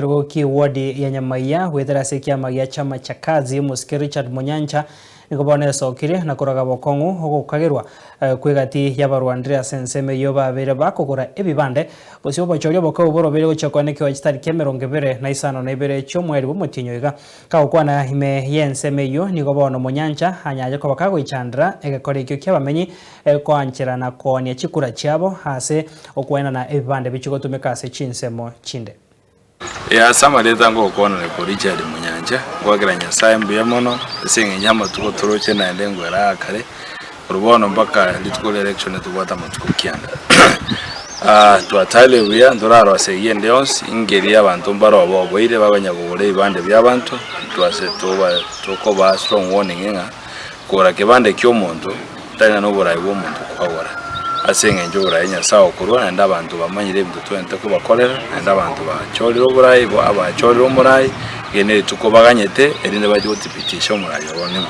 Kiruki wadi ya Nyamaiya wethera kiama gya chama cha kazi Musiki Richard Munyancha nikobone sokire na kuraga bokongu ogukagirwa kwigati y'abarwa Andreas Nsemeyo babere bakogora ebibande bosyo bochorio boko borobere gochokone kyo chitari kemeronge bere na isano na ibere cyo mweri bumutinyo iga kagokwana ime y'Nsemeyo nigobono Munyancha anyaje ko bakago ichandra egekore kyo kyabamenyi kwanchira na konia chikura cyabo hase okwena na ebibande bichigotumeka ase chinsemo chinde. Ya sama leta ngo kona ne ko Richard Munyancha gwagira Nyasaye mbuye mono singe nyama tuko toroche na ndengo era kare urubono mpaka litiko election tubata matukukiana twatale buya ndoraro aseye ndeons ingeri y'abantu mbaro boboire babanyagubure ibande by'abantu twase tuko ba strong warning nga kora kibande ky'omuntu tanya no burayi bw'omuntu kwabora asenge njura Nyasaye okurwa nda abantu bamanyire ibintu twente ko bakorera nda abantu bacyorira uburayi bo abacyorira umurayi gene tukobaganyete erinde baje gutipitisha umurayi bonemo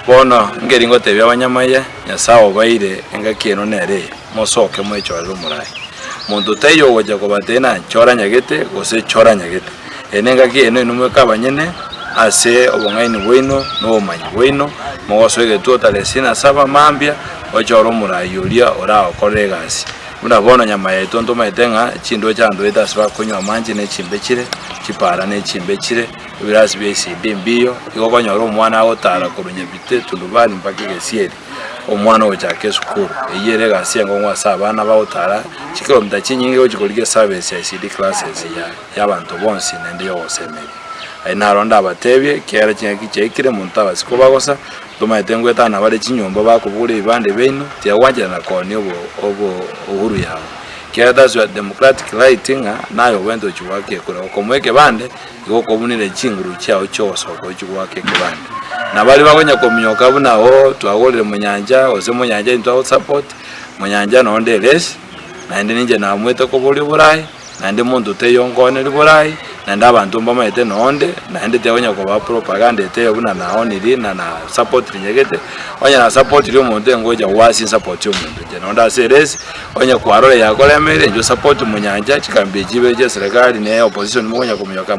bona ngeri ngote by'abanyamaye Nyasaye obaire engakieno nere mosoke mu icyorira umurayi muntu tayo wajya ko batena cyoranyagete gose cyoranyagete enengaki eno numwe kabanyene ase obongaini bwino no manyi bwino mwasoege totale sina saba mambia ochoro murayulia ora okoregasi unabona nyama ya itondo maitenga chindo chando etasba kunywa manji ne chimbekire chipara ne chimbekire birasi BCD mbio ikokonyoro omwana otara kurunye bite tulubani mpaka gesieri omwana ochake sukuru eyere gasi ngongwa sabana ba otara chikiro mtachinyinge ochikolike service ya CD classes ya abantu bonsi nende yo osemeri ainaronda abatebye kera cyangwa kicekire muntu abasiko bagosa tumaitengo etana bale chinyomba bakubule ibande beno tiawanje na koni obo uhuru yawo kera dazu democratic lighting nayo wendo chiwake kura okomweke bande yoko bunire chinguru cyao cyose ko chiwake kibande na bali bagonya komyoka bunaho twagolere Munyanja ose Munyanja into support Munyanja nonde les na ndi ninje na mwete ko buli burayi na ndi muntu teyongone liburayi nanda abantu mbamaite nonde na ndi teonya ko ba propaganda eteyo buna naho niri na support nyegete onya na support lyo muntu ngoja wasi support yo muntu je nonda series onya ko arole yakolemere njo support Munyanja chikambe jibe je serikali ne opposition mwonya kumyoka